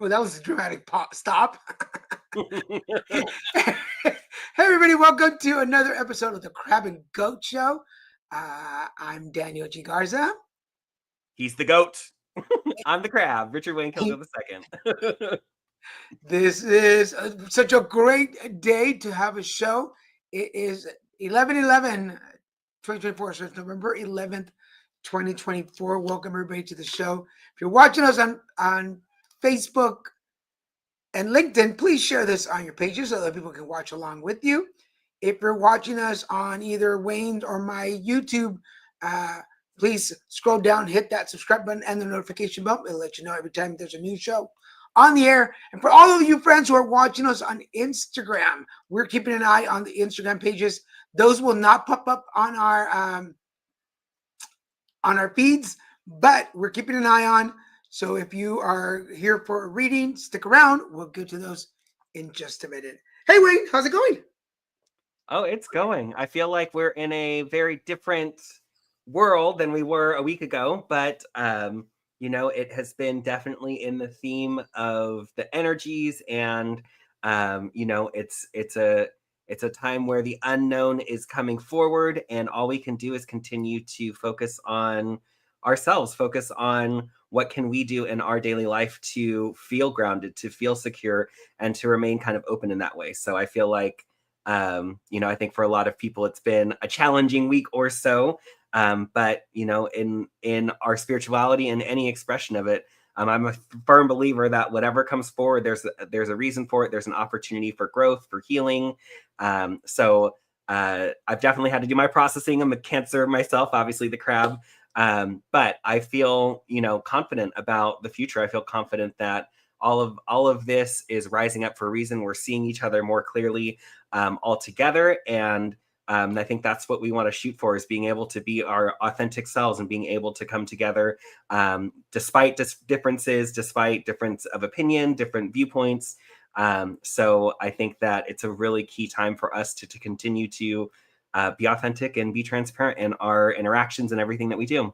Well, that was a dramatic stop. Hey, everybody, welcome to another episode of the Crab and Goat Show. I'm Daniel G. Garza. He's the goat. I'm the crab, Richard Wayne Kilgo II. This is such a great day to have a show. It is 11/11/2024, so it's November 11th, 2024. Welcome, everybody, to the show. If you're watching us on Facebook and LinkedIn, please share this on your pages so that people can watch along with you. If you're watching us on either Wayne's or my YouTube, please scroll down, hit that subscribe button and the notification bell. It'll let you know every time there's a new show on the air. And for all of you friends who are watching us on Instagram, we're keeping an eye on the Instagram pages. Those will not pop up on our feeds, but we're keeping an eye on. So if you are here for a reading, stick around. We'll get to those in just a minute. Hey, Wayne, how's it going? Oh, it's going. I feel like we're in a very different world than we were a week ago, but it has been definitely in the theme of the energies, and it's a time where the unknown is coming forward, and all we can do is continue to focus on ourselves, focus on what can we do in our daily life to feel grounded, to feel secure, and to remain kind of open in that way. So I feel like, I think for a lot of people, it's been a challenging week or so. But in our spirituality and any expression of it, I'm a firm believer that whatever comes forward, there's a reason for it. There's an opportunity for growth, for healing. So I've definitely had to do my processing. I'm a Cancer myself, obviously the crab. But I feel, confident about the future. I feel confident that all of this is rising up for a reason. We're seeing each other more clearly, all together. And I think that's what we want to shoot for, is being able to be our authentic selves and being able to come together, despite differences, despite difference of opinion, different viewpoints. So I think that it's a really key time for us to continue to be authentic and be transparent in our interactions and everything that we do.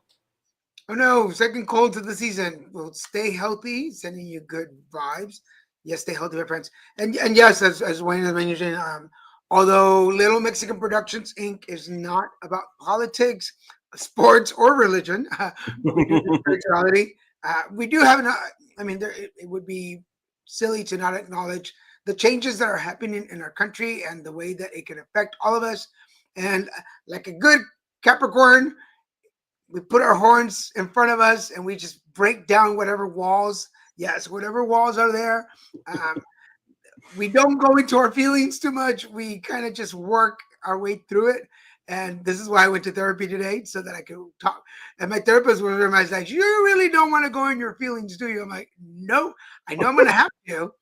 Oh no, second cold to the season. Well, stay healthy, sending you good vibes. Yes, stay healthy, my friends. And yes, as Wayne has mentioned, although Little Mexican Productions Inc. is not about politics, sports, or religion, but we do spirituality. We do have it would be silly to not acknowledge the changes that are happening in our country and the way that it can affect all of us. And like a good Capricorn, we put our horns in front of us and we just break down whatever walls are there. We don't go into our feelings too much. We kind of just work our way through it. And this is why I went to therapy today, so that I could talk. And my therapist was like, you really don't want to go in your feelings, do you? I'm like, no, I know I'm going to have to.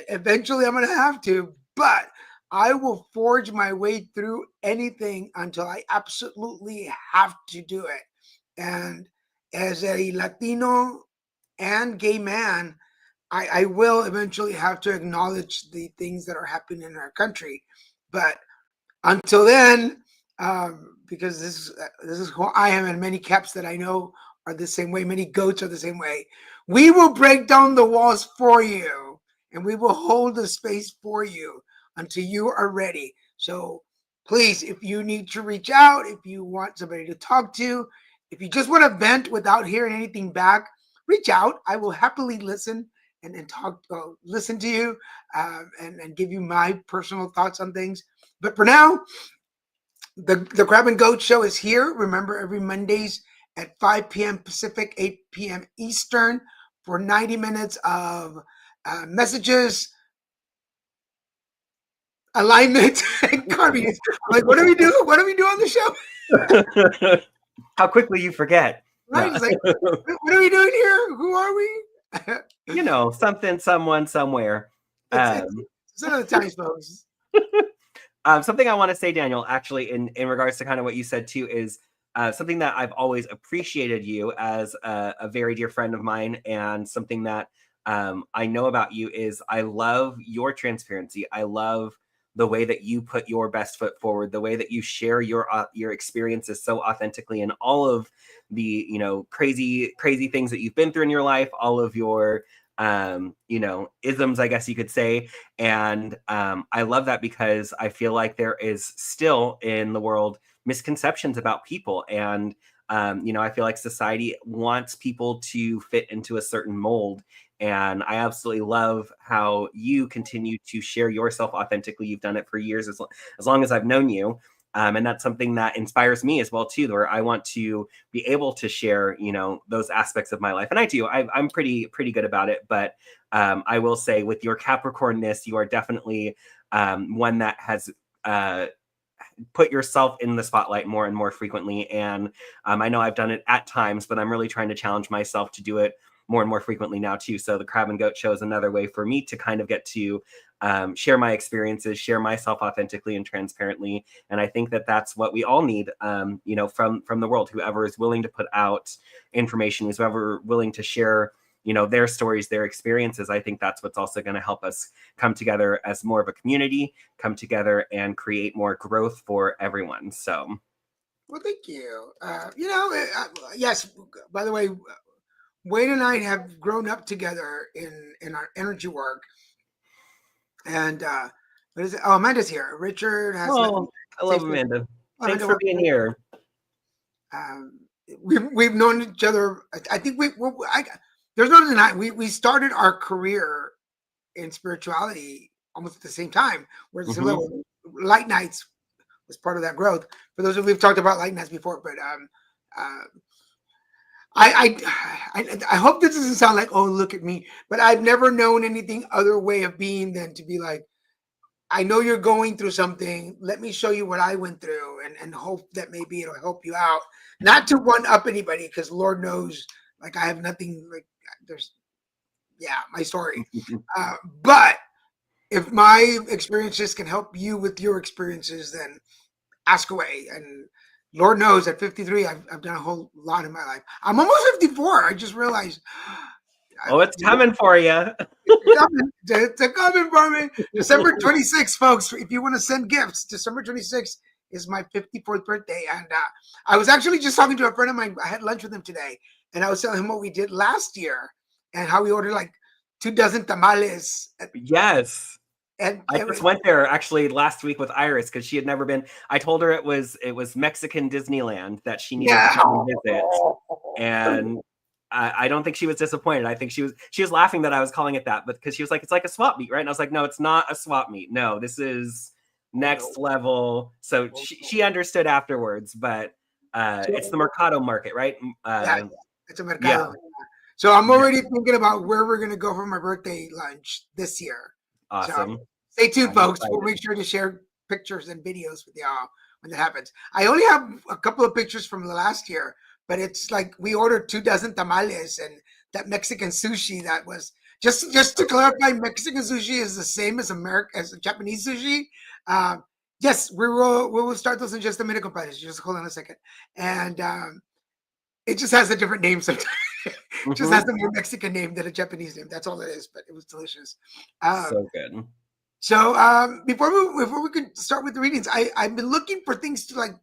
Eventually I'm going to have to, but I will forge my way through anything until I absolutely have to do it. And as a Latino and gay man, I will eventually have to acknowledge the things that are happening in our country. But until then, because this is who I am, and many caps that I know are the same way, many goats are the same way, we will break down the walls for you, and we will hold the space for you until you are ready. So please, if you need to reach out, if you want somebody to talk to, if you just want to vent without hearing anything back, reach out. I will happily listen and talk, listen to you, and give you my personal thoughts on things. But for now, the Crab and Goat Show is here. Remember, every Mondays at 5 p.m. Pacific, 8 p.m. Eastern, for 90 minutes of messages, alignment, and karmies. Like, what do we do? What do we do on the show? How quickly you forget. Right? No. It's like, what are we doing here? Who are we? Something, someone, somewhere. It's another time, folks. Something I want to say, Daniel, actually, in regards to kind of what you said too, is something that I've always appreciated you as a very dear friend of mine, and something that I know about you is I love your transparency. I love the way that you put your best foot forward, the way that you share your experiences so authentically, and all of the crazy things that you've been through in your life, all of your isms, I guess you could say. And I love that because I feel like there is still in the world misconceptions about people. And, I feel like society wants people to fit into a certain mold. And I absolutely love how you continue to share yourself authentically. You've done it for years, as long as I've known you. And that's something that inspires me as well, too, where I want to be able to share, those aspects of my life. And I do. I'm pretty good about it. But I will say with your Capricornness, you are definitely one that has put yourself in the spotlight more and more frequently. And I know I've done it at times, but I'm really trying to challenge myself to do it more and more frequently now too. So the Crab and Goat Show is another way for me to kind of get to share my experiences, share myself authentically and transparently. And I think that that's what we all need, from the world. Whoever is willing to put out information, who's ever willing to share, their stories, their experiences. I think that's what's also going to help us come together as more of a community, come together and create more growth for everyone. So, well, thank you. Yes. By the way, Wayne and I have grown up together in our energy work, and what is it? Oh, Amanda's here. Richard has let me I say love something. Amanda. Oh, Thanks Amanda, for being here. um, we've known each other. I think there's no denying we started our career in spirituality almost at the same time. Where there's a little light nights was part of that growth. For those of you, we've talked about light nights before, but uh, I hope this doesn't sound like, oh, look at me, but I've never known anything other way of being than to be like, I know you're going through something. Let me show you what I went through, and hope that maybe it'll help you out. Not to one up anybody, because Lord knows, like I have nothing. Like there's, my story. But if my experiences can help you with your experiences, then ask away. And Lord knows, at 53, I've done a whole lot in my life. I'm almost 54. I just realized. It's coming for you. It's coming for me. December 26th, folks. If you want to send gifts, December 26th is my 54th birthday. And I was actually just talking to a friend of mine. I had lunch with him today. And I was telling him what we did last year and how we ordered like 2 dozen tamales. Yes. And I just went there actually last week with Iris because she had never been. I told her it was Mexican Disneyland that she needed to come and visit. And I don't think she was disappointed. I think she was laughing that I was calling it that, but because she was like, it's like a swap meet, right? And I was like, no, it's not a swap meet. No, this is next level. So she understood afterwards, but it's the Mercado Market, right? It's a Mercado. Yeah. So I'm already thinking about where we're going to go for my birthday lunch this year. Awesome. So stay tuned, folks. We'll make sure to share pictures and videos with y'all when that happens. I only have a couple of pictures from the last year, but it's like we ordered 2 dozen tamales and that Mexican sushi that was just to clarify, Mexican sushi is the same as Japanese sushi. Yes, we will start those in just a minute, compadres. Just hold on a second. And it just has a different name sometimes. It just has a more Mexican name than a Japanese name. That's all it is, but it was delicious. So good. So before we could start with the readings, I've been looking for things to like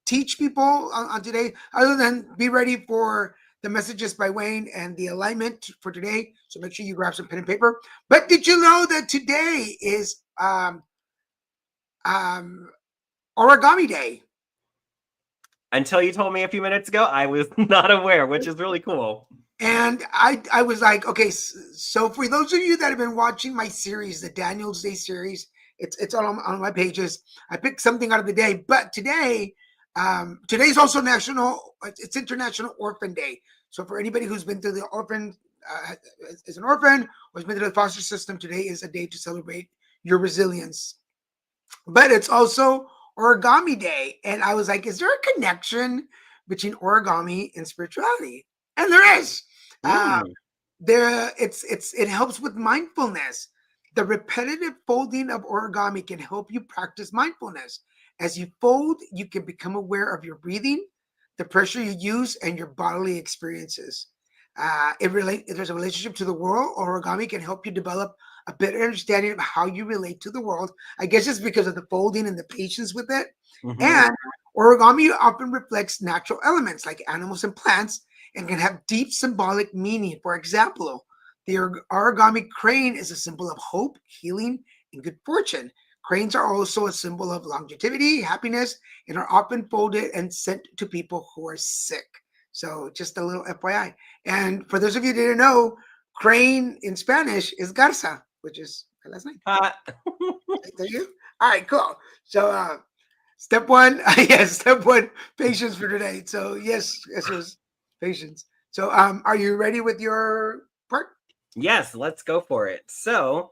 teach people on today, other than be ready for the messages by Wayne and the alignment for today. So make sure you grab some pen and paper. But did you know that today is Origami Day? Until you told me a few minutes ago, I was not aware, which is really cool. And I was like, okay, so for those of you that have been watching my series, the Daniel's Day series, it's on my pages. I picked something out of the day, but today's also it's International Orphan Day. So for anybody who's been through the orphan, as an orphan, or has been through the foster system, today is a day to celebrate your resilience. But it's also Origami Day. And I was like, is there a connection between origami and spirituality? And there is. It helps with mindfulness. The repetitive folding of origami can help you practice mindfulness. As you fold, you can become aware of your breathing, the pressure you use, and your bodily experiences. If there's a relationship to the world, origami can help you develop a better understanding of how you relate to the world. I guess it's because of the folding and the patience with it. And origami often reflects natural elements like animals and plants and can have deep symbolic meaning. For example, The origami crane is a symbol of hope, healing, and good fortune. Cranes are also a symbol of longevity, happiness, and are often folded and sent to people who are sick. So just a little FYI. And for those of you who didn't know, crane in Spanish is Garza, which is my last name. There you go. All right, cool. So step one, yes, step one, patience for today. So yes, this was patience. So are you ready with your part? Yes, let's go for it. So,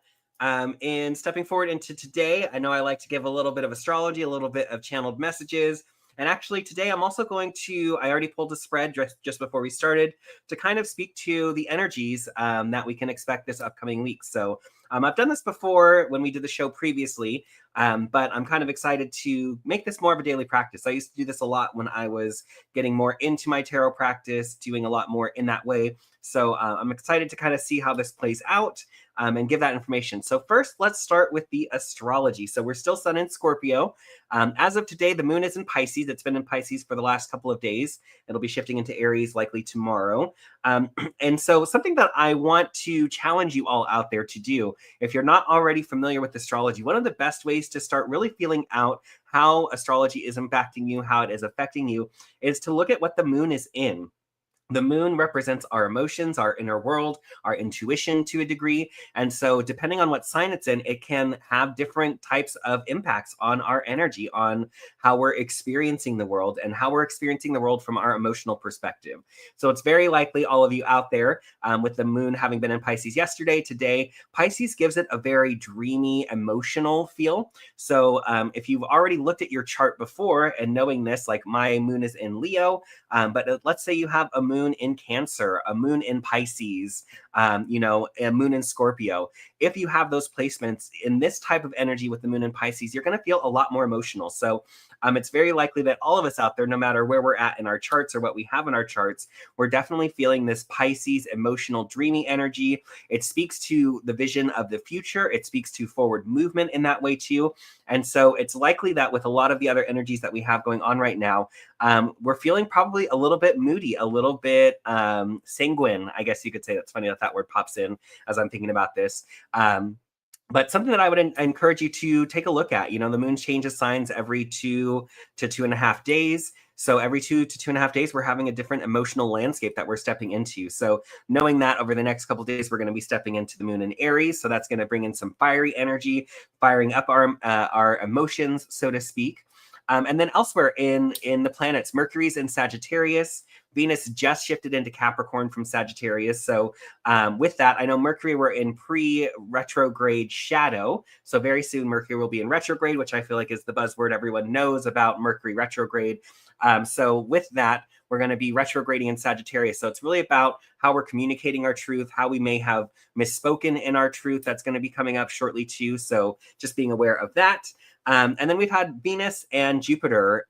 in stepping forward into today, I know I like to give a little bit of astrology, a little bit of channeled messages. And actually, today I'm also going to, I already pulled a spread just before we started to kind of speak to the energies that we can expect this upcoming week. So, I've done this before when we did the show previously, but I'm kind of excited to make this more of a daily practice. I used to do this a lot when I was getting more into my tarot practice, doing a lot more in that way. So I'm excited to kind of see how this plays out and give that information. So first, let's start with the astrology. So we're still Sun in Scorpio. As of today, the moon is in Pisces. It's been in Pisces for the last couple of days. It'll be shifting into Aries likely tomorrow. And so something that I want to challenge you all out there to do, if you're not already familiar with astrology, one of the best ways to start really feeling out how astrology is impacting you, how it is affecting you, is to look at what the moon is in. The moon represents our emotions, our inner world, our intuition to a degree. And so depending on what sign it's in, it can have different types of impacts on our energy, on how we're experiencing the world and how we're experiencing the world from our emotional perspective. So it's very likely all of you out there with the moon having been in Pisces yesterday, today, Pisces gives it a very dreamy, emotional feel. So if you've already looked at your chart before and knowing this, like my moon is in Leo, but let's say you have a moon in Cancer, a moon in Pisces, a moon in Scorpio. If you have those placements in this type of energy with the moon in Pisces, you're going to feel a lot more emotional. So it's very likely that all of us out there, no matter where we're at in our charts or what we have in our charts, we're definitely feeling this Pisces emotional, dreamy energy. It speaks to the vision of the future. It speaks to forward movement in that way too. And so it's likely that with a lot of the other energies that we have going on right now, we're feeling probably a little bit moody, a little bit sanguine, I guess you could say. That's funny that word pops in as I'm thinking about this. But something that I would encourage you to take a look at, the moon changes signs every 2 to 2.5 days. So every 2 to 2.5 days, we're having a different emotional landscape that we're stepping into. So knowing that over the next couple of days, we're going to be stepping into the moon in Aries. So that's going to bring in some fiery energy, firing up our emotions, so to speak. And then elsewhere in the planets, Mercury's in Sagittarius. Venus just shifted into Capricorn from Sagittarius. So with that, I know Mercury, we're in pre-retrograde shadow. So very soon Mercury will be in retrograde, which I feel like is the buzzword everyone knows about Mercury retrograde. So with that, we're going to be retrograding in Sagittarius. So it's really about how we're communicating our truth, how we may have misspoken in our truth. That's going to be coming up shortly too. So just being aware of that. And then we've had Venus and Jupiter.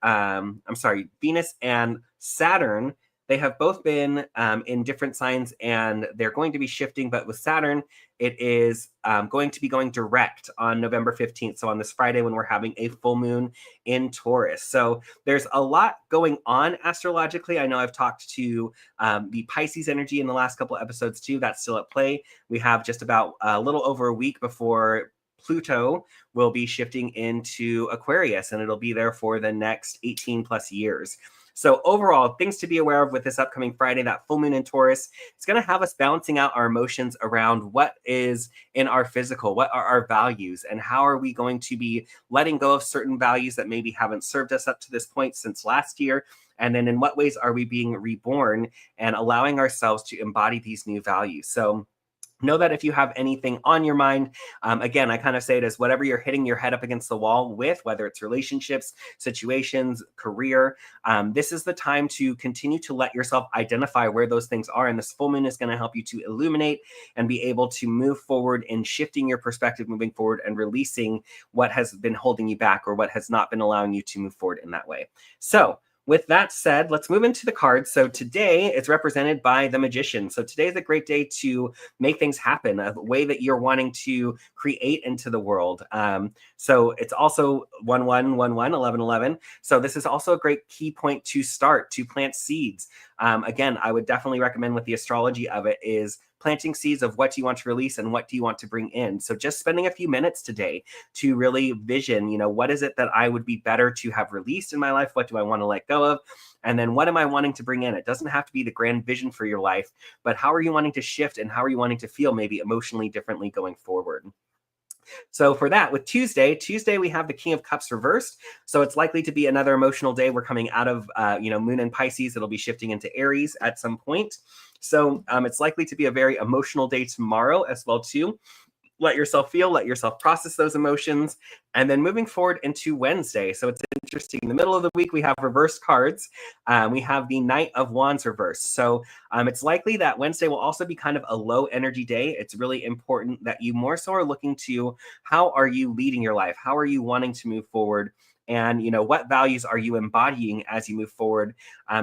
Venus and Saturn. They have both been in different signs and they're going to be shifting. But with Saturn, it is going to be going direct on November 15th. So on this Friday when we're having a full moon in Taurus. So there's a lot going on astrologically. I know I've talked to the Pisces energy in the last couple of episodes too. That's still at play. We have just about a little over a week before Pluto will be shifting into Aquarius, and it'll be there for the next 18 plus years. So overall, things to be aware of with this upcoming Friday, that full moon in Taurus, it's going to have us balancing out our emotions around what is in our physical, what are our values, and how are we going to be letting go of certain values that maybe haven't served us up to this point since last year. And then in what ways are we being reborn and allowing ourselves to embody these new values? So know that if you have anything on your mind, again, I kind of say it as whatever you're hitting your head up against the wall with, whether it's relationships, situations, career, this is the time to continue to let yourself identify where those things are. And this full moon is going to help you to illuminate and be able to move forward in shifting your perspective, moving forward and releasing what has been holding you back or what has not been allowing you to move forward in that way. So with that said, let's move into the cards. So today it's represented by the Magician. So today is a great day to make things happen, a way that you're wanting to create into the world. So it's also 1111, 1111. So this is also a great key point to start, to plant seeds. Again, I would definitely recommend with the astrology of it is planting seeds of what do you want to release and what do you want to bring in. So just spending a few minutes today to really vision, what is it that I would be better to have released in my life? What do I want to let go of? And then what am I wanting to bring in? It doesn't have to be the grand vision for your life, but how are you wanting to shift and how are you wanting to feel maybe emotionally differently going forward? So for that, with Tuesday, we have the King of Cups reversed. So it's likely to be another emotional day. We're coming out of, Moon in Pisces. It'll be shifting into Aries at some point. So it's likely to be a very emotional day tomorrow as well, too. Let yourself feel, let yourself process those emotions. And then moving forward into Wednesday. So it's interesting. In the middle of the week, we have reversed cards. We have the Knight of Wands reversed. So it's likely that Wednesday will also be kind of a low energy day. It's really important that you more so are looking to how are you leading your life? How are you wanting to move forward? And, what values are you embodying as you move forward?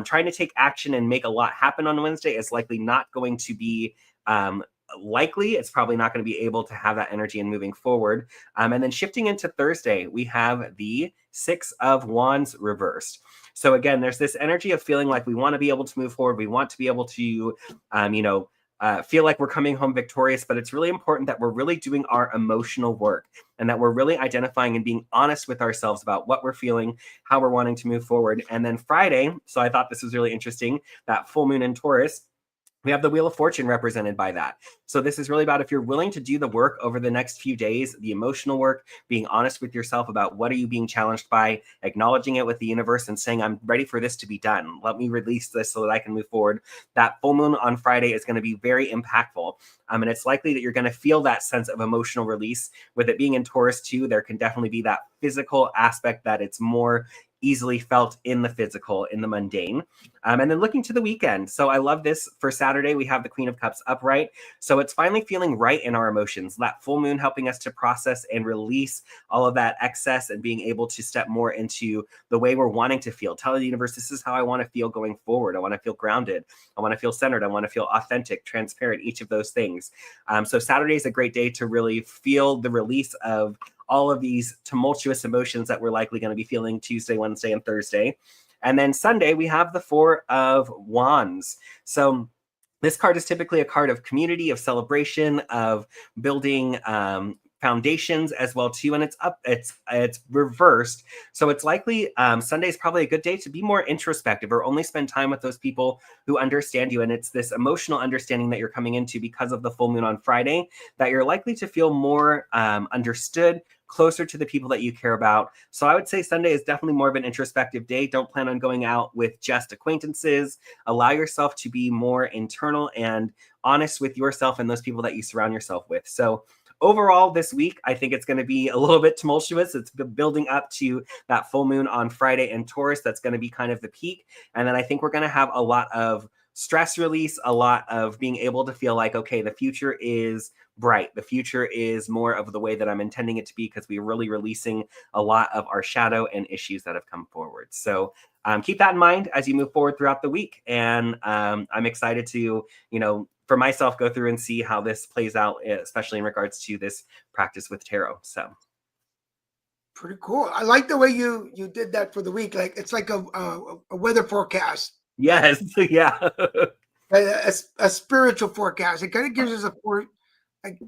Trying to take action and make a lot happen on Wednesday is likely not going to be likely. It's probably not going to be able to have that energy in moving forward. And then shifting into Thursday, we have the Six of Wands reversed. So again, there's this energy of feeling like we want to be able to move forward. We want to be able to, feel like we're coming home victorious, but it's really important that we're really doing our emotional work and that we're really identifying and being honest with ourselves about what we're feeling, how we're wanting to move forward. And then Friday, so I thought this was really interesting, that full moon in Taurus, we have the Wheel of Fortune represented by that. So this is really about if you're willing to do the work over the next few days, the emotional work, being honest with yourself about what are you being challenged by, acknowledging it with the universe and saying, I'm ready for this to be done. Let me release this so that I can move forward. That full moon on Friday is going to be very impactful. And it's likely that you're going to feel that sense of emotional release. With it being in Taurus too, there can definitely be that physical aspect that it's more easily felt in the physical, in the mundane. And then looking to the weekend. So I love this. For Saturday, we have the Queen of Cups upright. So it's finally feeling right in our emotions. That full moon helping us to process and release all of that excess and being able to step more into the way we're wanting to feel. Tell the universe, this is how I want to feel going forward. I want to feel grounded. I want to feel centered. I want to feel authentic, transparent, each of those things. So Saturday is a great day to really feel the release of all of these tumultuous emotions that we're likely going to be feeling Tuesday, Wednesday, and Thursday. And then Sunday, we have the Four of Wands. So this card is typically a card of community, of celebration, of building foundations as well too, and it's reversed. So it's likely Sunday is probably a good day to be more introspective or only spend time with those people who understand you. And it's this emotional understanding that you're coming into because of the full moon on Friday that you're likely to feel more understood, closer to the people that you care about. So I would say Sunday is definitely more of an introspective day. Don't plan on going out with just acquaintances. Allow yourself to be more internal and honest with yourself and those people that you surround yourself with. So overall, this week, I think it's going to be a little bit tumultuous. It's building up to that full moon on Friday in Taurus. That's going to be kind of the peak. And then I think we're going to have a lot of stress release, a lot of being able to feel like, okay, the future is bright. The future is more of the way that I'm intending it to be because we're really releasing a lot of our shadow and issues that have come forward. So keep that in mind as you move forward throughout the week. And I'm excited to, for myself, go through and see how this plays out, especially in regards to this practice with tarot. So pretty cool. I like the way you did that for the week. Like it's like a weather forecast. Yes, yeah. A spiritual forecast. It kind of gives us like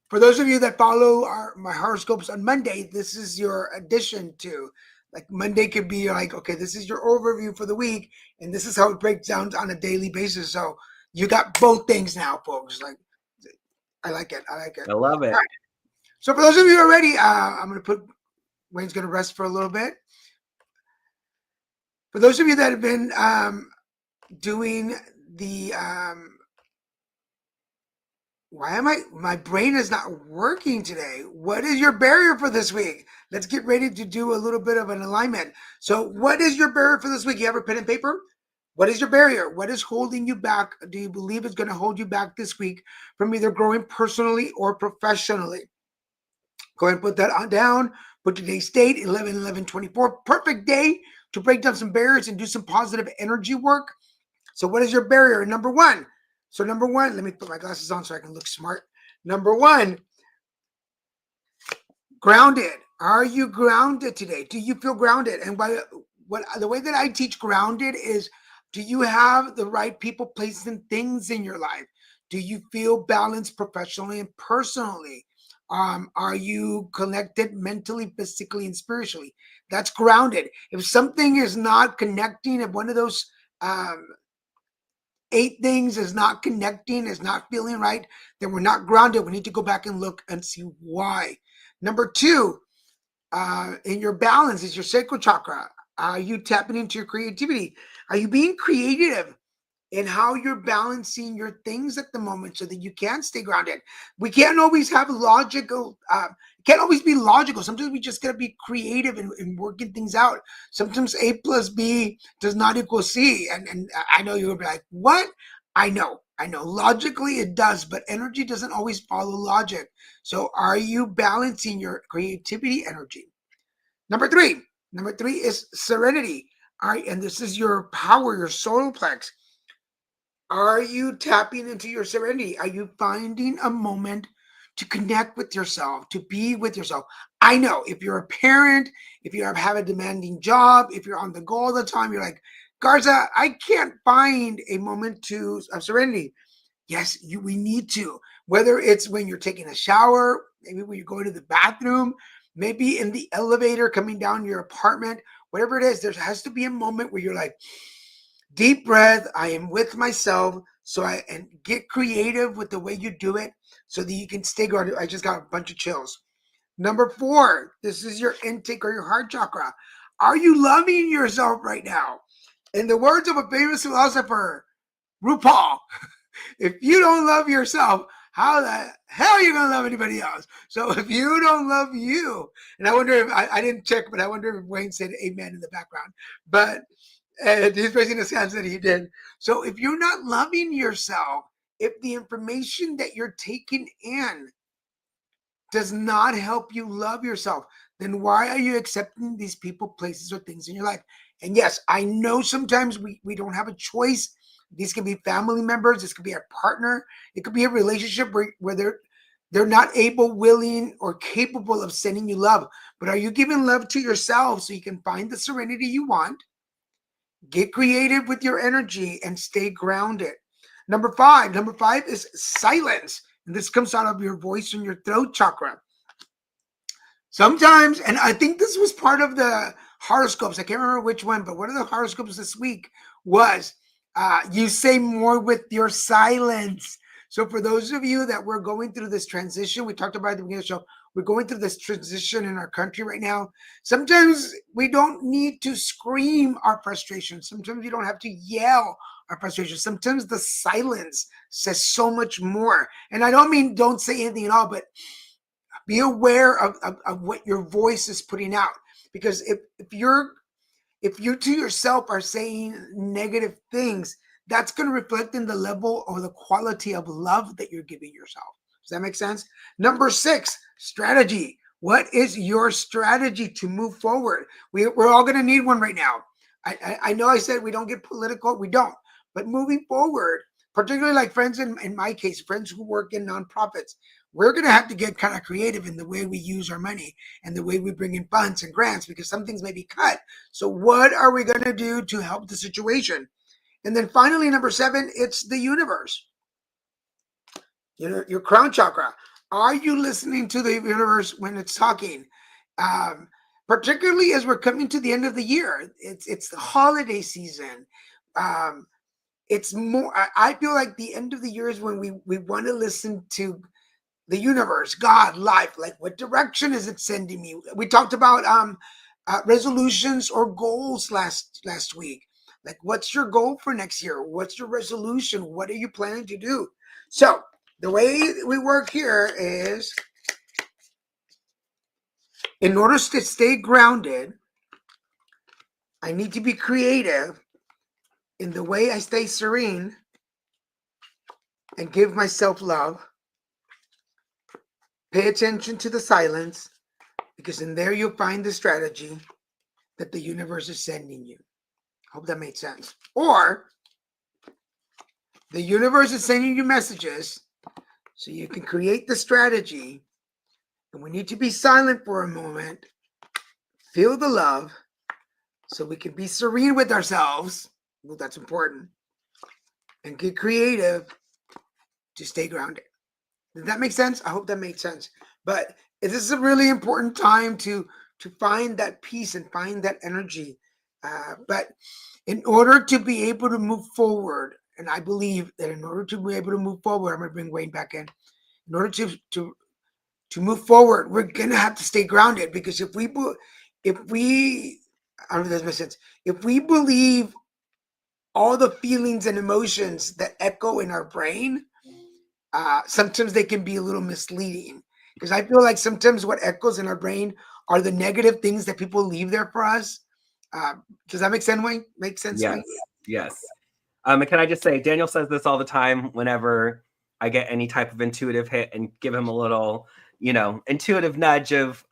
for those of you that follow my horoscopes on Monday, this is your addition to, like, Monday could be like, okay, this is your overview for the week, and this is how it breaks down on a daily basis. So you got both things now, folks. Like, I like it. I love it. All right. So for those of you who are ready, I'm going to put Wayne's going to rest for a little bit. For those of you that have been doing the my brain is not working today. What is your barrier for this week? Let's get ready to do a little bit of an alignment. So what is your barrier for this week? You have a pen and paper? What is your barrier? What is holding you back? Do you believe it's going to hold you back this week from either growing personally or professionally? Go ahead and put that on down. Put today's date, 11/11/24. Perfect day to break down some barriers and do some positive energy work. So what is your barrier? Number one. So number one, let me put my glasses on so I can look smart. Number one, grounded. Are you grounded today? Do you feel grounded? And the way that I teach grounded is, do you have the right people, places, and things in your life? Do you feel balanced professionally and personally? Are you connected mentally, physically, and spiritually? That's grounded. If something is not connecting, if one of those um, 8 things is not connecting, is not feeling right, then we're not grounded. We need to go back and look and see why. Number 2, in your balance is your sacral chakra. Are you tapping into your creativity? Are you being creative in how you're balancing your things at the moment so that you can stay grounded? We can't always have logical, can't always be logical. Sometimes we just gotta be creative in working things out. Sometimes A plus B does not equal C. And I know you'll be like, what? I know. Logically it does, but energy doesn't always follow logic. So are you balancing your creativity energy? Number 3. Number 3 is serenity. All right, and this is your power, your solar plex. Are you tapping into your serenity? Are you finding a moment to connect with yourself, to be with yourself? I know if you're a parent, if you have a demanding job, if you're on the go all the time, you're like, Garza, I can't find a moment of serenity. Yes, we need to. Whether it's when you're taking a shower, maybe when you're going to the bathroom, maybe in the elevator coming down your apartment, whatever it is, there has to be a moment where you're like, deep breath, I am with myself. And get creative with the way you do it so that you can stay grounded. I just got a bunch of chills. Number 4, this is your intake or your heart chakra. Are you loving yourself right now? In the words of a famous philosopher, RuPaul, if you don't love yourself, how the hell are you going to love anybody else? So if you don't love you, and I wonder if, I didn't check, but I wonder if Wayne said amen in the background. But he's raising his hands that he did. So if you're not loving yourself, if the information that you're taking in does not help you love yourself, then why are you accepting these people, places, or things in your life? And yes, I know sometimes we don't have a choice. These can be family members. This could be a partner. It could be a relationship where they're not able, willing, or capable of sending you love. But are you giving love to yourself so you can find the serenity you want? Get creative with your energy and stay grounded. Number 5 is silence. And this comes out of your voice and your throat chakra. Sometimes, and I think this was part of the horoscopes. I can't remember which one, but one of the horoscopes this week was you say more with your silence. So for those of you that we're going through this transition, we talked about at the beginning of the show, we're going through this transition in our country right now. Sometimes we don't need to scream our frustration. Sometimes we don't have to yell our frustration. Sometimes the silence says so much more. And I don't mean don't say anything at all, but be aware of what your voice is putting out. Because if you to yourself are saying negative things, that's going to reflect in the level or the quality of love that you're giving yourself. Does that make sense? Number 6, strategy. What is your strategy to move forward? We're all going to need one right now. I know I said we don't get political. We don't. But moving forward, particularly like friends in my case, friends who work in nonprofits, we're going to have to get kind of creative in the way we use our money and the way we bring in funds and grants because some things may be cut. So what are we going to do to help the situation? And then finally, number 7, it's the universe. Your crown chakra. Are you listening to the universe when it's talking? Particularly as we're coming to the end of the year, it's the holiday season. It's more. I feel like the end of the year is when we want to listen to the universe, God, life. Like, what direction is it sending me? We talked about resolutions or goals last week. Like, what's your goal for next year? What's your resolution? What are you planning to do? So the way we work here is, in order to stay grounded, I need to be creative in the way I stay serene and give myself love. Pay attention to the silence, because in there you'll find the strategy that the universe is sending you. Hope that made sense. Or the universe is sending you messages so you can create the strategy. And we need to be silent for a moment, feel the love, so we can be serene with ourselves. Well, that's important. And get creative to stay grounded. Did that make sense? I hope that made sense. But this is a really important time to find that peace and find that energy. But in order to be able to move forward, and I believe that in order to be able to move forward, I'm going to bring Wayne back in. In order to move forward, we're gonna have to stay grounded, because if we I don't know if that makes sense. If we believe all the feelings and emotions that echo in our brain, sometimes they can be a little misleading, because I feel like sometimes what echoes in our brain are the negative things that people leave there for us. Does that make sense, Wayne? Make sense, Yes. Wayne? Yes. And can I just say, Daniel says this all the time whenever I get any type of intuitive hit, and give him a little, intuitive nudge of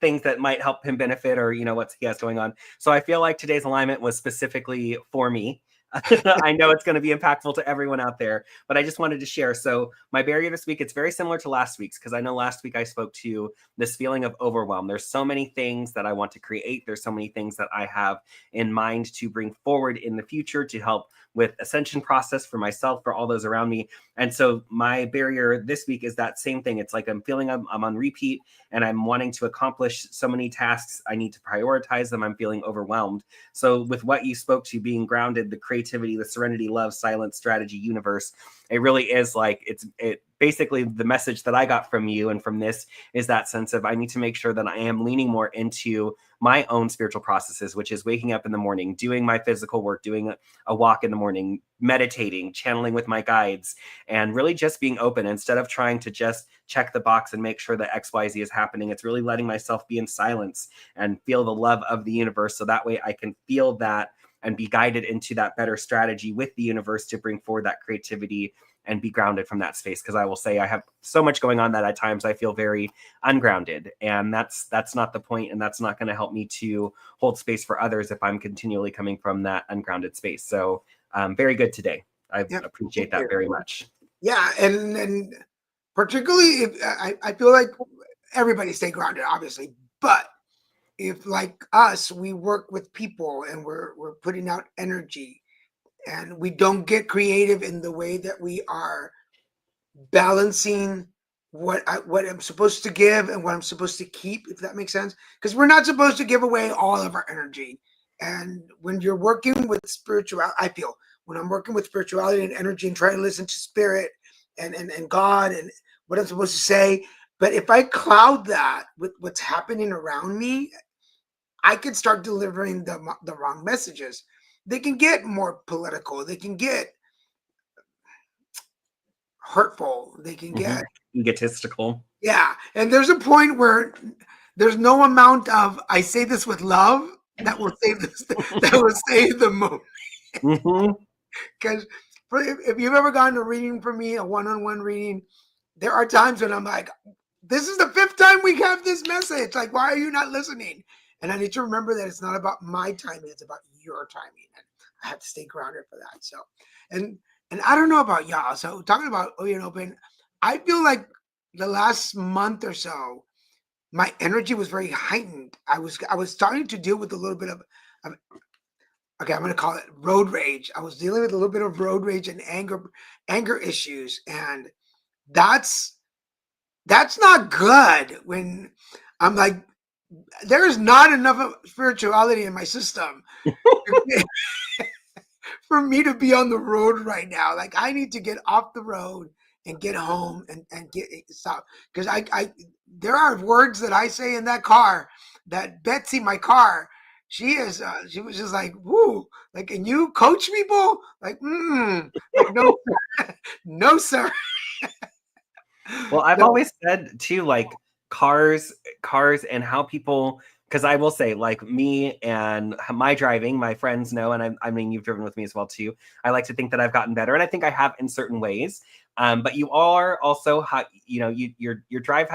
things that might help him benefit, or, what he has going on. So I feel like today's alignment was specifically for me. I know it's going to be impactful to everyone out there, but I just wanted to share. So my barrier this week, it's very similar to last week's, because I know last week I spoke to this feeling of overwhelm. There's so many things that I want to create. There's so many things that I have in mind to bring forward in the future to help with ascension process for myself, for all those around me. And so my barrier this week is that same thing. It's like I'm feeling I'm on repeat, and I'm wanting to accomplish so many tasks. I need to prioritize them. I'm feeling overwhelmed. So with what you spoke to, being grounded, the creativity, the serenity, love, silence, strategy, universe, it really is like, it basically the message that I got from you and from this is that sense of, I need to make sure that I am leaning more into my own spiritual processes, which is waking up in the morning, doing my physical work, doing a walk in the morning, meditating, channeling with my guides, and really just being open instead of trying to just check the box and make sure that XYZ is happening. It's really letting myself be in silence and feel the love of the universe. So that way I can feel that and be guided into that better strategy with the universe to bring forward that creativity and be grounded from that space. Because I will say I have so much going on that at times I feel very ungrounded, and that's not the point, and that's not going to help me to hold space for others if I'm continually coming from that ungrounded space. So very good today. I appreciate that very much. Yeah, and particularly if I feel like everybody stay grounded, obviously, but if, like us, we work with people and we're putting out energy, and we don't get creative in the way that we are balancing what I'm supposed to give and what I'm supposed to keep, if that makes sense. Because we're not supposed to give away all of our energy. And when you're working with spirituality, I feel when I'm working with spirituality and energy and trying to listen to spirit and God and what I'm supposed to say, but if I cloud that with what's happening around me, I could start delivering the wrong messages. They can get more political. They can get hurtful. They can get egotistical. Yeah. And there's a point where there's no amount of I say this with love that will save this that will save the moment. Because if you've ever gone to a reading for me, a one-on-one reading, there are times when I'm like, this is the 5th time we have this message. Like, why are you not listening? And I need to remember that it's not about my timing, it's about your timing. And I have to stay grounded for that. So, and I don't know about y'all. So talking about open, I feel like the last month or so, my energy was very heightened. I was starting to deal with a little bit of okay, I'm going to call it road rage. I was dealing with a little bit of road rage and anger issues, and that's not good. When I'm like, there is not enough of spirituality in my system for me to be on the road right now. Like, I need to get off the road and get home and get stop, because I there are words that I say in that car that Betsy, my car, she was just like, woo, like, and you coach people like, like, no, no, sir. Well, I've always said too, like cars and how people, because I will say, like me and my driving, my friends know, and I mean, you've driven with me as well too. I like to think that I've gotten better, and I think I have in certain ways. But you are also how you drive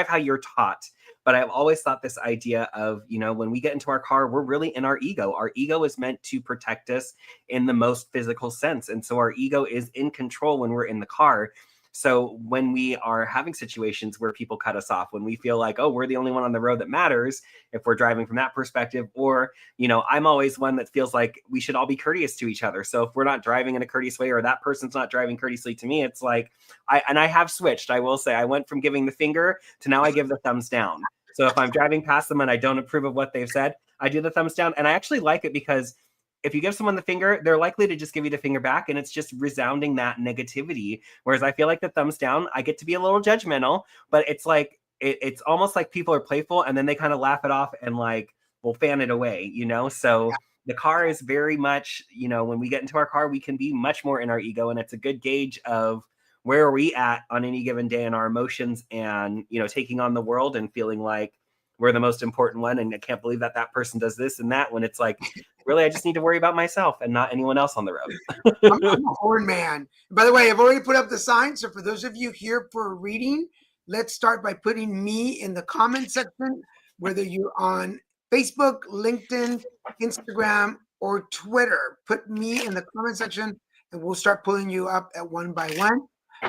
how you're taught. But I've always thought this idea of, when we get into our car, we're really in our ego. Our ego is meant to protect us in the most physical sense, and so our ego is in control when we're in the car. So when we are having situations where people cut us off, when we feel like, oh, we're the only one on the road that matters, if we're driving from that perspective, or, I'm always one that feels like we should all be courteous to each other. So if we're not driving in a courteous way, or that person's not driving courteously to me, it's like, I have switched. I will say I went from giving the finger to now I give the thumbs down. So if I'm driving past them and I don't approve of what they've said, I do the thumbs down. And I actually like it because if you give someone the finger, they're likely to just give you the finger back, and it's just resounding that negativity. Whereas I feel like the thumbs down, I get to be a little judgmental, but it's like, it's almost like people are playful and then they kind of laugh it off and like, we'll fan it away, So the car is very much, when we get into our car, we can be much more in our ego, and it's a good gauge of where are we at on any given day in our emotions and, taking on the world and feeling like we're the most important one. And I can't believe that that person does this and that, when it's like, really, I just need to worry about myself and not anyone else on the road. I'm a horn man. By the way, I've already put up the sign. So for those of you here for a reading, let's start by putting me in the comment section, whether you're on Facebook, LinkedIn, Instagram, or Twitter. Put me in the comment section and we'll start pulling you up at one by one.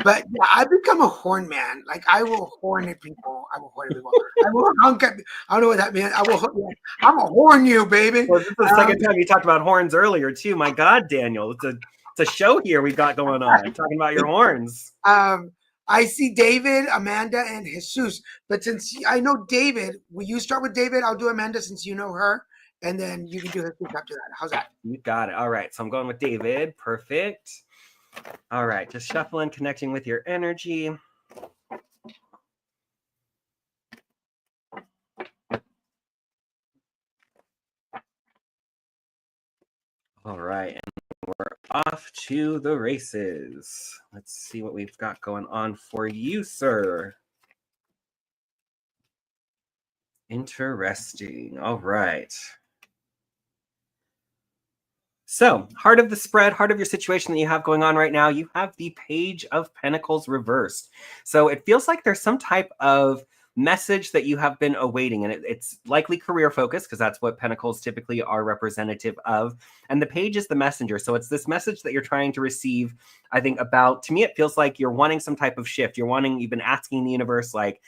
But yeah, I've become a horn man. Like I will horn at people. I will horn at people. I will honk at. I don't know what that means. I'm a horn you, baby. Well, this is the second time you talked about horns earlier too. My God, Daniel, it's a show here we've got going on. Talking about your horns. I see David, Amanda, and Jesus. But since I know David, will you start with David? I'll do Amanda since you know her, and then you can do Jesus after that. How's that? You got it. All right. So I'm going with David. Perfect. All right, just shuffling, connecting with your energy. All right, and we're off to the races. Let's see what we've got going on for you, sir. Interesting. All right. So, heart of the spread, heart of your situation that you have going on right now, you have the Page of Pentacles reversed. So it feels like there's some type of message that you have been awaiting, and it's likely career focused because that's what Pentacles typically are representative of. And the Page is the messenger. So it's this message that you're trying to receive, I think, about, to me, it feels like you're wanting some type of shift. You've been asking the universe, like,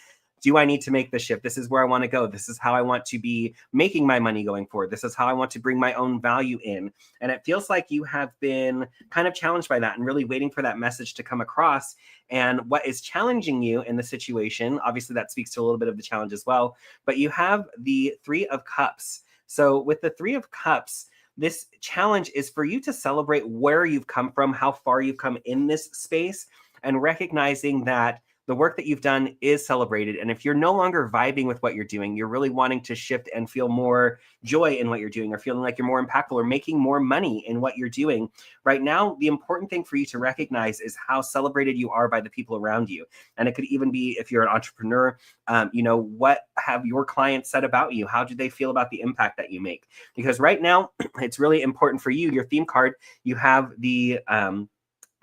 do I need to make the shift? This is where I want to go. This is how I want to be making my money going forward. This is how I want to bring my own value in. And it feels like you have been kind of challenged by that and really waiting for that message to come across. And what is challenging you in the situation, obviously that speaks to a little bit of the challenge as well, but you have the Three of Cups. So with the Three of Cups, this challenge is for you to celebrate where you've come from, how far you've come in this space, and recognizing that the work that you've done is celebrated. And if you're no longer vibing with what you're doing, you're really wanting to shift and feel more joy in what you're doing, or feeling like you're more impactful or making more money in what you're doing. Right now, the important thing for you to recognize is how celebrated you are by the people around you. And it could even be, if you're an entrepreneur, what have your clients said about you? How do they feel about the impact that you make? Because right now, it's really important for you. Your theme card, you have the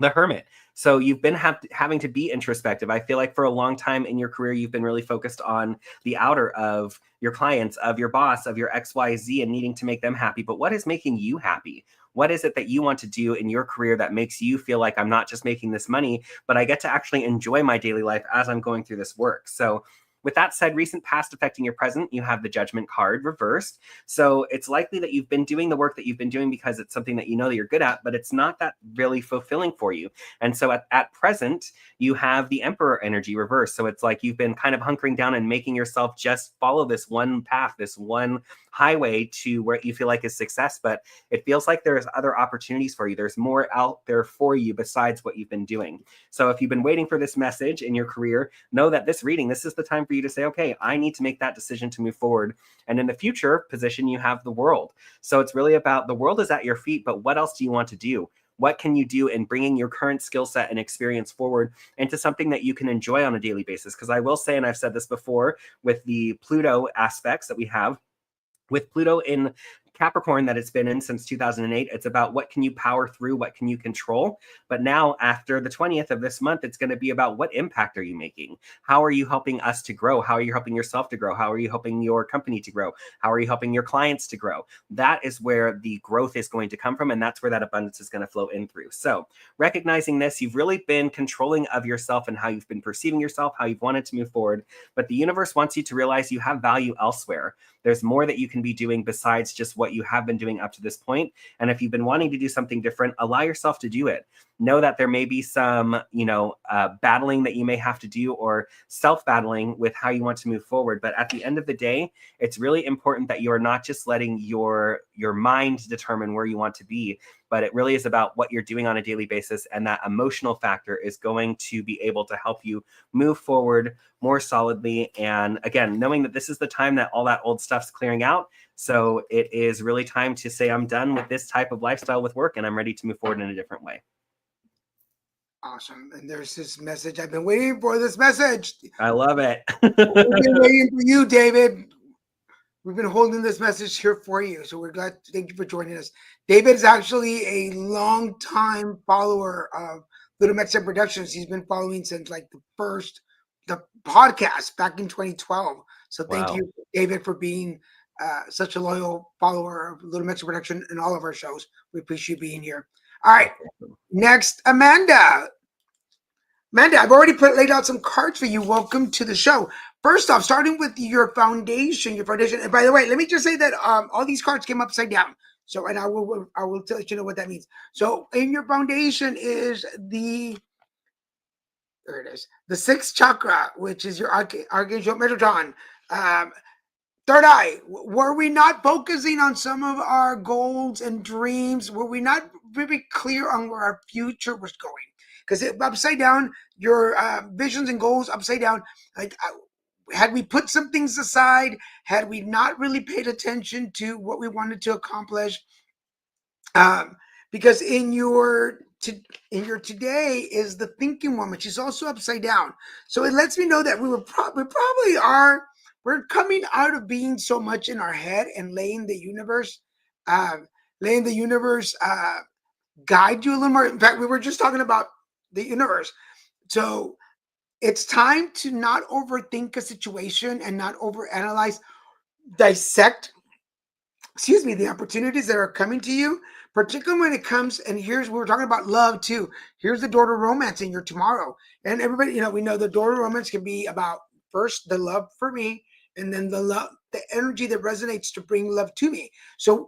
Hermit. So you've been having to be introspective. I feel like for a long time in your career, you've been really focused on the outer of your clients, of your boss, of your XYZ, and needing to make them happy. But what is making you happy? What is it that you want to do in your career that makes you feel like I'm not just making this money, but I get to actually enjoy my daily life as I'm going through this work? So with that said, recent past affecting your present, you have the Judgment card reversed. So it's likely that you've been doing the work that you've been doing because it's something that you know that you're good at, but it's not that really fulfilling for you. And so at present, you have the Emperor energy reversed. So it's like you've been kind of hunkering down and making yourself just follow this one path, this one highway to where you feel like is success, but it feels like there's other opportunities for you. There's more out there for you besides what you've been doing. So if you've been waiting for this message in your career, know that this reading, this is the time for you to say, okay, I need to make that decision to move forward. And in the future position, you have the World. So it's really about the world is at your feet, but what else do you want to do? What can you do in bringing your current skill set and experience forward into something that you can enjoy on a daily basis? Because I will say, and I've said this before, with the Pluto aspects that we have, with Pluto in Capricorn that it's been in since 2008. It's about what can you power through, what can you control. But now, after the 20th of this month, it's going to be about what impact are you making? How are you helping us to grow? How are you helping yourself to grow? How are you helping your company to grow? How are you helping your clients to grow? That is where the growth is going to come from, and that's where that abundance is going to flow in through. So recognizing this, you've really been controlling of yourself and how you've been perceiving yourself, how you've wanted to move forward. But the universe wants you to realize you have value elsewhere. There's more that you can be doing besides just what you have been doing up to this point. And if you've been wanting to do something different, allow yourself to do it. Know that there may be some, battling that you may have to do, or self-battling with how you want to move forward. But at the end of the day, it's really important that you are not just letting your mind determine where you want to be, but it really is about what you're doing on a daily basis. And that emotional factor is going to be able to help you move forward more solidly. And again, knowing that this is the time that all that old stuff's clearing out. So it is really time to say, I'm done with this type of lifestyle with work, and I'm ready to move forward in a different way. Awesome. And there's this message. I've been waiting for this message. I love it. We've been waiting for you, David. We've been holding this message here for you. So we're glad. Thank you for joining us. David is actually a long-time follower of Little Mexican Productions. He's been following since like the podcast back in 2012. So thank you, David, for being such a loyal follower of Little Mexican Production and all of our shows. We appreciate you being here. All right. Next, Amanda. Amanda, I've already laid out some cards for you. Welcome to the show. First off, starting with your foundation. And by the way, let me just say that all these cards came upside down. So, and I will let you know what that means. So, in your foundation is there it is, the sixth chakra, which is your Archangel Metatron. Third eye. Were we not focusing on some of our goals and dreams? Were we not really clear on where our future was going? Because upside down, your visions and goals upside down, like had we put some things aside, had we not really paid attention to what we wanted to accomplish, because in your today is the thinking woman. She's also upside down, so it lets me know that we probably are. We're coming out of being so much in our head and letting the universe guide you a little more. In fact, we were just talking about the universe. So it's time to not overthink a situation and not overanalyze, dissect, the opportunities that are coming to you, particularly when it comes, and we're talking about love too. Here's the door to romance in your tomorrow. And everybody, we know the door to romance can be about first the love for me, and then the energy that resonates to bring love to me. So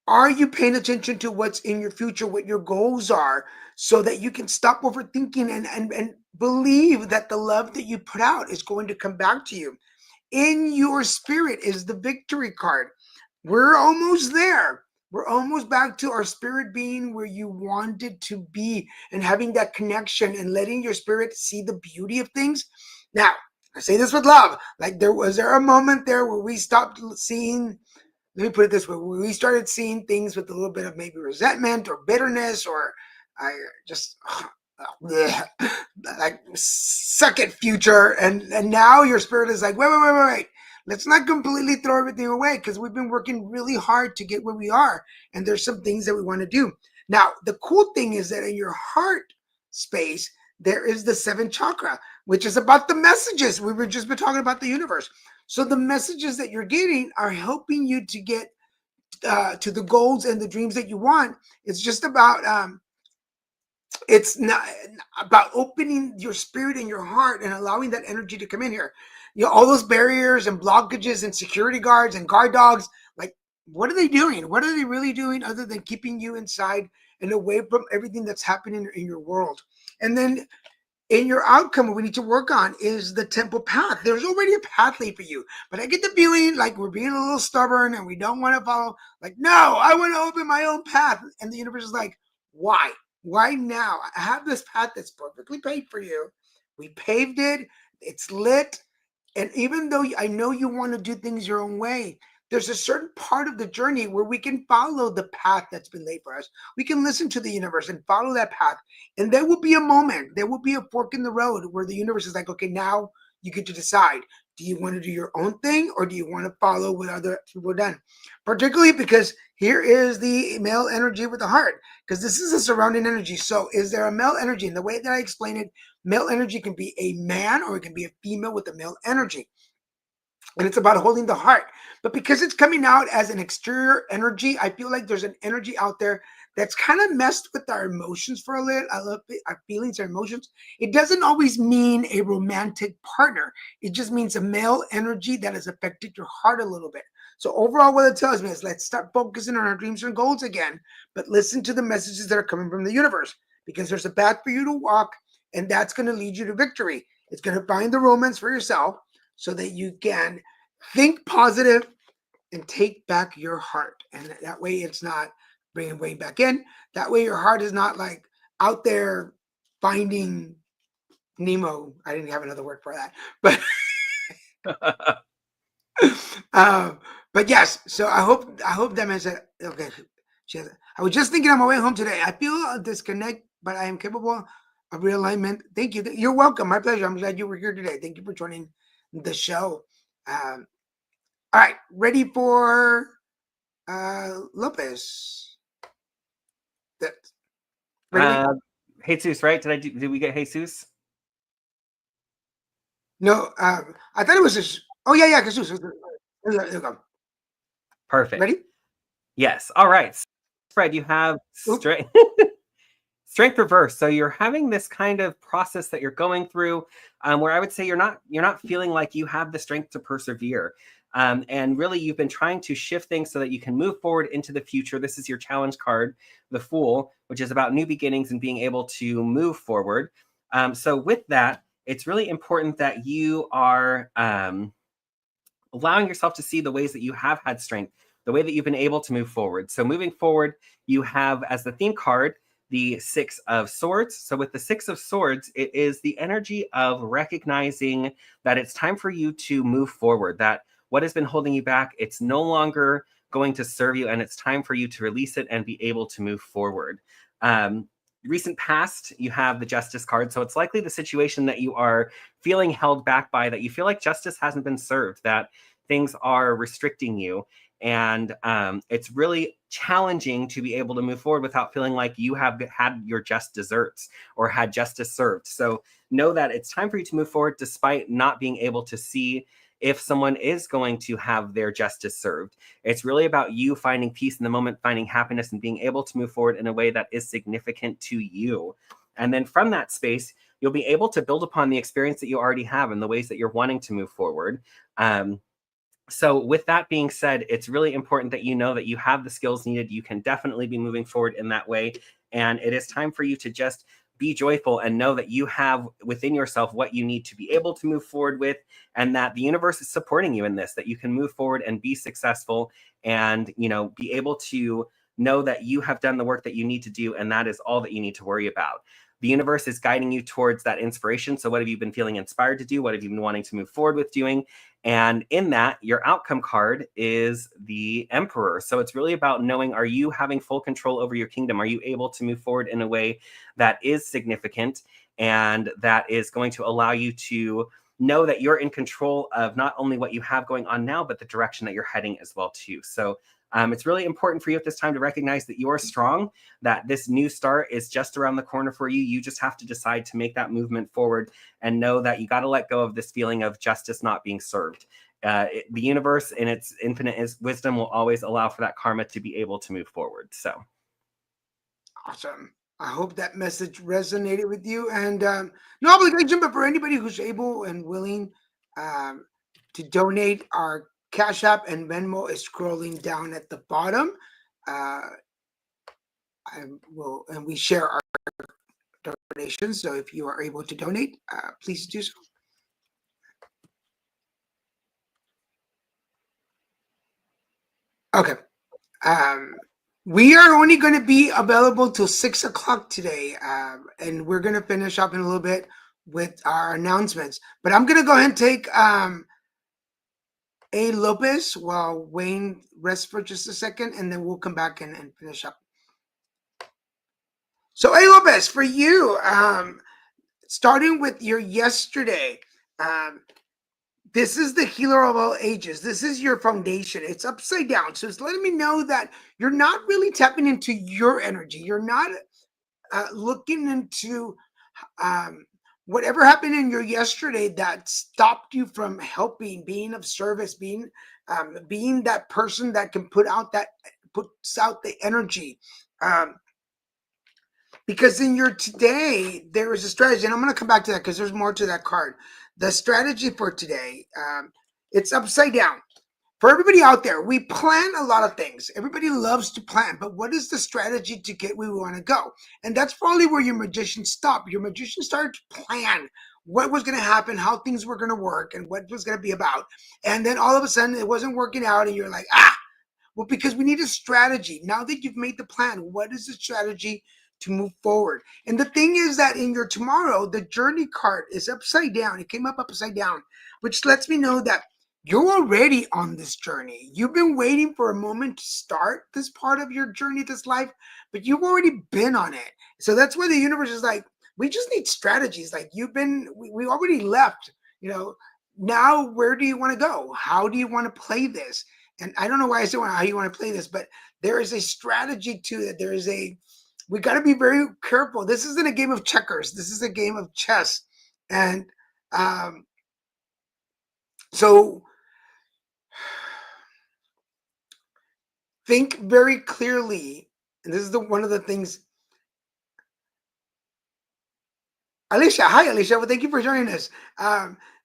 are you paying attention to what's in your future, what your goals are, so that you can stop overthinking and believe that the love that you put out is going to come back to you? In your spirit is the victory card. We're almost there. We're almost back to our spirit being where you wanted to be and having that connection and letting your spirit see the beauty of things. Now, I say this with love. Like was there a moment there where we stopped seeing, let me put it this way, where we started seeing things with a little bit of maybe resentment or bitterness, or I just like suck it future. And now your spirit is like, wait. Let's not completely throw everything away, because we've been working really hard to get where we are. And there's some things that we want to do. Now, the cool thing is that in your heart space, there is the seventh chakra, which is about the messages. We were just been talking about the universe. So the messages that you're getting are helping you to get to the goals and the dreams that you want. It's just about, it's not about opening your spirit and your heart and allowing that energy to come in here. All those barriers and blockages and security guards and guard dogs, like, what are they doing? What are they really doing other than keeping you inside and away from everything that's happening in your world? And then in your outcome, what we need to work on is the temple path. There's already a path laid for you, but I get the feeling like we're being a little stubborn and we don't want to follow. Like, no, I want to open my own path. And the universe is like, why? Why now? I have this path that's perfectly paved for you. We paved it. It's lit. And even though I know you want to do things your own way, there's a certain part of the journey where we can follow the path that's been laid for us. We can listen to the universe and follow that path. And there will be a moment, there will be a fork in the road where the universe is like, okay, now you get to decide. Do you want to do your own thing, or do you want to follow what other people have done? Particularly because here is the male energy with the heart, because this is a surrounding energy. So is there a male energy? And the way that I explain it, male energy can be a man or it can be a female with a male energy. And it's about holding the heart. But because it's coming out as an exterior energy, I feel like there's an energy out there that's kind of messed with our emotions for a little. I love it, our feelings, our emotions. It doesn't always mean a romantic partner. It just means a male energy that has affected your heart a little bit. So overall, what it tells me is let's start focusing on our dreams and goals again, but listen to the messages that are coming from the universe, because there's a path for you to walk, and that's going to lead you to victory. It's going to find the romance for yourself so that you can think positive and take back your heart. And that way it's not bringing way back in. That way your heart is not like out there finding Nemo. I didn't have another word for that. But yes, so I hope that means that okay. I was just thinking on my way home today. I feel a disconnect, but I am capable of realignment. Thank you. You're welcome. My pleasure. I'm glad you were here today. Thank you for joining the show. All right, ready for Lopez. Ready? Jesus, right? Did we get Jesus? No, I thought it was just. Oh yeah, Jesus. There you go. Perfect. Ready? Yes. All right. Fred, you have strength. Strength reverse. So you're having this kind of process that you're going through, where I would say you're not feeling like you have the strength to persevere. And really, you've been trying to shift things so that you can move forward into the future. This is your challenge card, the Fool, which is about new beginnings and being able to move forward. So with that, it's really important that you are allowing yourself to see the ways that you have had strength, the way that you've been able to move forward. So moving forward, you have as the theme card the Six of Swords. So with the Six of Swords, it is the energy of recognizing that it's time for you to move forward, that what has been holding you back, it's no longer going to serve you, and it's time for you to release it and be able to move forward. Recent past, you have the Justice card. So it's likely the situation that you are feeling held back by, that you feel like justice hasn't been served, that things are restricting you. And it's really challenging to be able to move forward without feeling like you have had your just desserts or had justice served. So know that it's time for you to move forward despite not being able to see if someone is going to have their justice served. It's really about you finding peace in the moment, finding happiness, and being able to move forward in a way that is significant to you. And then from that space, you'll be able to build upon the experience that you already have and the ways that you're wanting to move forward. So with that being said, it's really important that you know that you have the skills needed. You can definitely be moving forward in that way. And it is time for you to just be joyful and know that you have within yourself what you need to be able to move forward with, and that the universe is supporting you in this, that you can move forward and be successful and, be able to know that you have done the work that you need to do. And that is all that you need to worry about. The universe is guiding you towards that inspiration. So what have you been feeling inspired to do? What have you been wanting to move forward with doing? And in that, your outcome card is the Emperor. So it's really about knowing, are you having full control over your kingdom? Are you able to move forward in a way that is significant and that is going to allow you to know that you're in control of not only what you have going on now, but the direction that you're heading as well too. So it's really important for you at this time to recognize that you're strong, that this new start is just around the corner for you. You just have to decide to make that movement forward and know that you got to let go of this feeling of justice not being served. The universe in its infinite wisdom will always allow for that karma to be able to move forward. So awesome. I hope that message resonated with you. And no obligation, but for anybody who's able and willing to donate, our Cash App and Venmo is scrolling down at the bottom. And we share our donations. So if you are able to donate, please do so. Okay. We are only going to be available till 6 o'clock today. And we're going to finish up in a little bit with our announcements. But I'm going to go ahead and take A. Lopez while Wayne rests for just a second, and then we'll come back and finish up. So, A. Lopez, for you, starting with your yesterday, This is the healer of all ages. This is your foundation. It's upside down. So it's letting me know that you're not really tapping into your energy. You're not looking into whatever happened in your yesterday that stopped you from helping, being of service, being that person that can puts out the energy. Because in your today, there is a strategy, and I'm going to come back to that because there's more to that card. The strategy for today, it's upside down. For everybody out there, we plan a lot of things. Everybody loves to plan, but what is the strategy to get where we want to go? And that's probably where your magician stopped. Your magician started to plan what was going to happen, how things were going to work, and what was going to be about. And then all of a sudden, it wasn't working out, and you're like, well, because we need a strategy. Now that you've made the plan, what is the strategy to move forward? And the thing is that in your tomorrow, the journey card is upside down. It came up upside down, which lets me know that you're already on this journey. You've been waiting for a moment to start this part of your journey, this life, but you've already been on it. So that's where the universe is like, we just need strategies. Like we already left, now where do you want to go? How do you want to play this? And I don't know why I said how you want to play this, but there is a strategy to it. We got to be very careful. This isn't a game of checkers. This is a game of chess. And so think very clearly. And this is one of the things. Alicia, hi, Alicia. Well, thank you for joining us.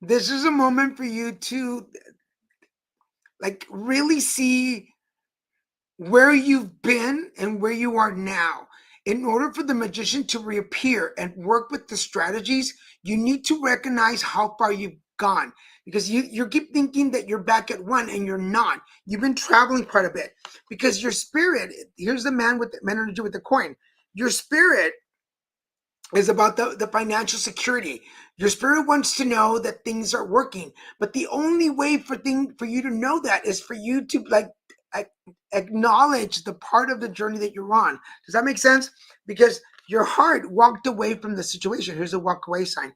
This is a moment for you to really see where you've been and where you are now. In order for the magician to reappear and work with the strategies, you need to recognize how far you've gone, because you keep thinking that you're back at one and you're not. You've been traveling quite a bit, because your spirit, here's the man energy with the coin. Your spirit is about the financial security. Your spirit wants to know that things are working, but the only way for you to know that is for you to acknowledge the part of the journey that you're on. Does that make sense? Because your heart walked away from the situation. Here's a walk away sign.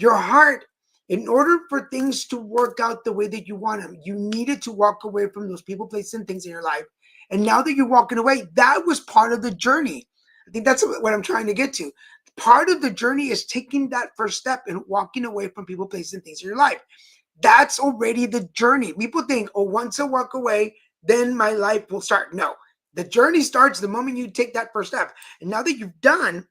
Your heart, in order for things to work out the way that you want them, you needed to walk away from those people, places, and things in your life. And now that you're walking away, that was part of the journey. I think that's what I'm trying to get to. Part of the journey is taking that first step and walking away from people, places, and things in your life. That's already the journey. People think, once I walk away, then my life will start. No, the journey starts the moment you take that first step. And now that you've done,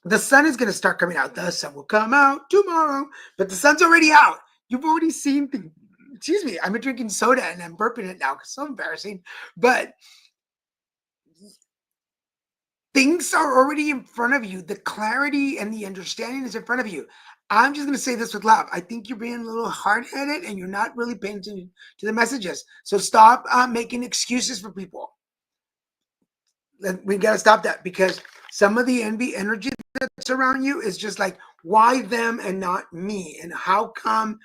the sun is going to start coming out. The sun will come out tomorrow, but the sun's already out. You've already seen things. Excuse me, I'm drinking soda and I'm burping it now because it's so embarrassing. But things are already in front of you. The clarity and the understanding is in front of you. I'm just going to say this with love. I think you're being a little hard-headed and you're not really paying attention to the messages. So stop making excuses for people. We got to stop that, because some of the envy energy that's around you is just like, why them and not me? And how come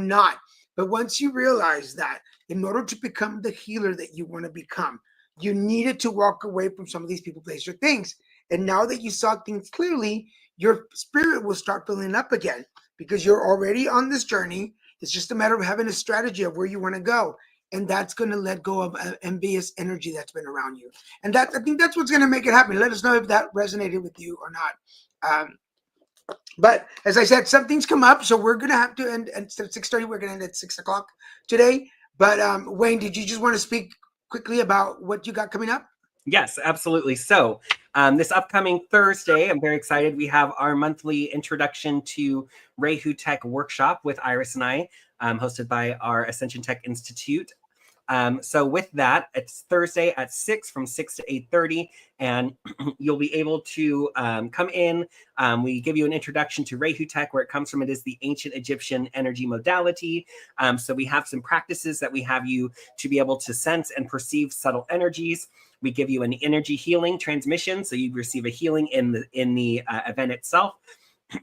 not? But once you realize that in order to become the healer that you want to become, you needed to walk away from some of these people, places, or things. And now that you saw things clearly, your spirit will start filling up again, because you're already on this journey. It's just a matter of having a strategy of where you want to go. And that's going to let go of envious energy that's been around you. And I think that's what's going to make it happen. Let us know if that resonated with you or not. But as I said, some things come up, so we're going to have to end at 6:30. We're going to end at 6 o'clock today. But Wayne, did you just want to speak quickly about what you got coming up? Yes, absolutely. So this upcoming Thursday, I'm very excited. We have our monthly introduction to Rehu Tech workshop with Iris and I, hosted by our Ascension Tech Institute. So with that, it's Thursday at 6, from 6 to 8:30, and you'll be able to come in. We give you an introduction to Rehu Tech, where it comes from. It is the ancient Egyptian energy modality. So we have some practices that we have you to be able to sense and perceive subtle energies. We give you an energy healing transmission, so you receive a healing in the event itself.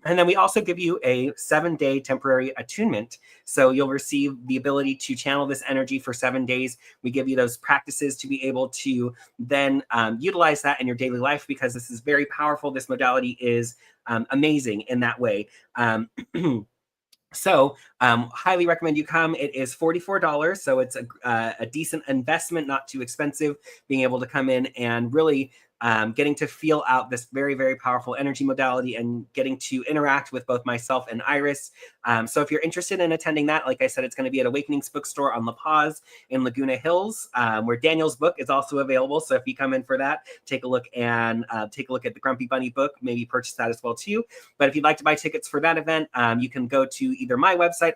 And then we also give you a 7-day temporary attunement. So you'll receive the ability to channel this energy for 7 days. We give you those practices to be able to then utilize that in your daily life, because this is very powerful. This modality is amazing in that way. So highly recommend you come. It is $44, so it's a decent investment, not too expensive, being able to come in and really getting to feel out this very, very powerful energy modality and getting to interact with both myself and Iris. So if you're interested in attending that, like I said, it's going to be at Awakenings Bookstore on La Paz in Laguna Hills, where Daniel's book is also available. So if you come in for that, take a look and take a look at the Grumpy Bunny book, maybe purchase that as well too. But if you'd like to buy tickets for that event, you can go to either my website,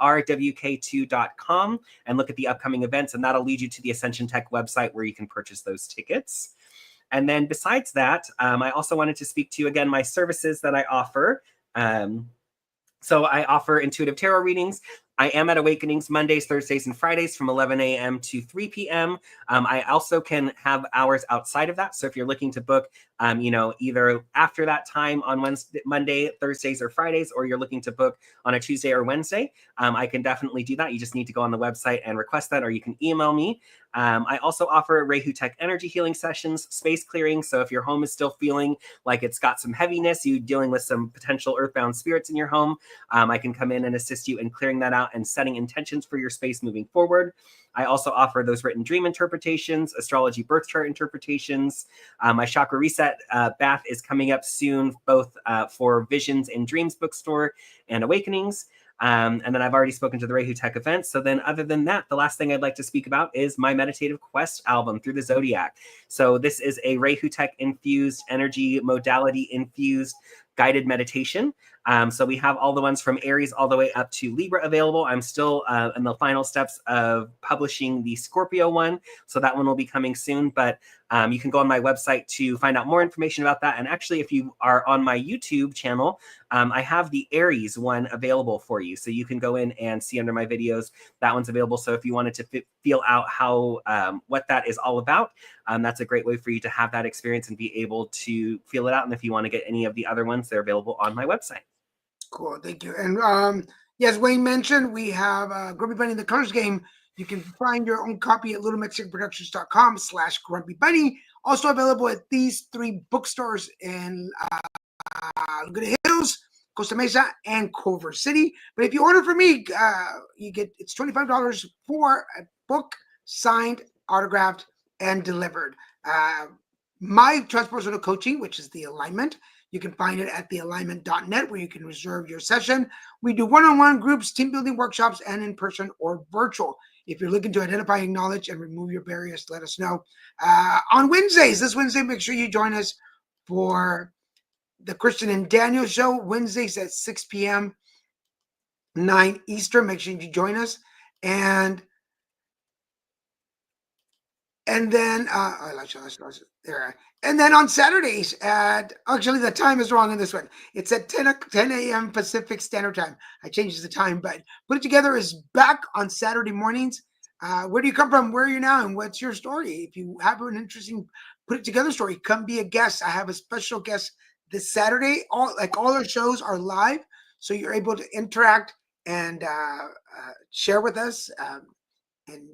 rwk2.com, and look at the upcoming events, and that'll lead you to the Ascension Tech website where you can purchase those tickets. And then besides that, I also wanted to speak to you again, my services that I offer. So I offer intuitive tarot readings. I am at Awakenings Mondays, Thursdays, and Fridays from 11 a.m. to 3 p.m. I also can have hours outside of that. So if you're looking to book, either after that time on Monday, Thursdays, or Fridays, or you're looking to book on a Tuesday or Wednesday, I can definitely do that. You just need to go on the website and request that, or you can email me. I also offer Rehu Tech energy healing sessions, space clearing. So if your home is still feeling like it's got some heaviness, you're dealing with some potential earthbound spirits in your home, I can come in and assist you in clearing that out and setting intentions for your space moving forward. I also offer those written dream interpretations, astrology birth chart interpretations. My chakra reset bath is coming up soon, both for Visions and Dreams bookstore and Awakenings. And then I've already spoken to the Rehu Tech event. So then other than that, the last thing I'd like to speak about is my Meditative Quest album, Through the Zodiac. So this is a Rehu Tech infused, energy modality infused guided meditation. So we have all the ones from Aries all the way up to Libra available. I'm still in the final steps of publishing the Scorpio one. So that one will be coming soon, but you can go on my website to find out more information about that. And actually, if you are on my YouTube channel, I have the Aries one available for you. So you can go in and see under my videos, that one's available. So if you wanted to feel out how, what that is all about, that's a great way for you to have that experience and be able to feel it out. And if you want to get any of the other ones, they're available on my website. Cool, thank you. And yes, Wayne mentioned we have Grumpy Bunny in the Colors Game. You can find your own copy at littlemexicanproductions.com/grumpybunny. Also available at these 3 bookstores in Laguna Hills, Costa Mesa, and Culver City. But if you order from me, it's $25 for a book signed, autographed, and delivered. My transpersonal coaching, which is the alignment, you can find it at thealignment.net, where you can reserve your session. We do one-on-one groups, team building workshops, and in person or virtual. If you're looking to identify, acknowledge, and remove your barriers, let us know. On Wednesdays, this Wednesday, make sure you join us for the Christian and Daniel show, Wednesdays at 6 p.m., 9 Eastern. Make sure you join us. And then and then on Saturdays actually the time is wrong on this one. It's at 10 a.m. Pacific Standard Time. I changed the time, but Put It Together is back on Saturday mornings. Where do you come from? Where are you now? And what's your story? If you have an interesting Put It Together story, come be a guest. I have a special guest this Saturday. All our shows are live, so you're able to interact and share with us and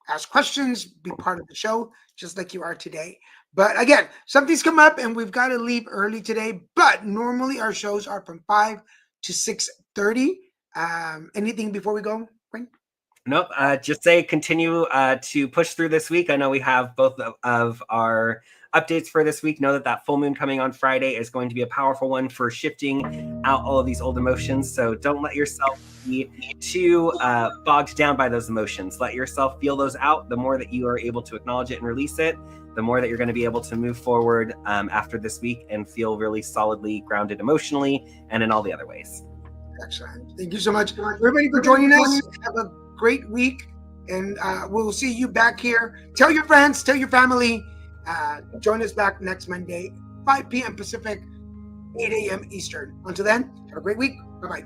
ask questions, be part of the show, just like you are today. But again, something's come up and we've got to leave early today. But normally our shows are from 5 to 6:30. Anything before we go, Wayne? Nope. Just say continue to push through this week. I know we have both of our updates for this week. Know that full moon coming on Friday is going to be a powerful one for shifting out all of these old emotions. So don't let yourself be too bogged down by those emotions. Let yourself feel those out. The more that you are able to acknowledge it and release it, the more that you're going to be able to move forward after this week and feel really solidly grounded emotionally and in all the other ways. Excellent. Thank you so much, everybody, for joining us. Have a great week, and we'll see you back here. Tell your friends, tell your family. Join us back next Monday, 5 p.m. Pacific, 8 a.m. Eastern. Until then, have a great week. Bye-bye.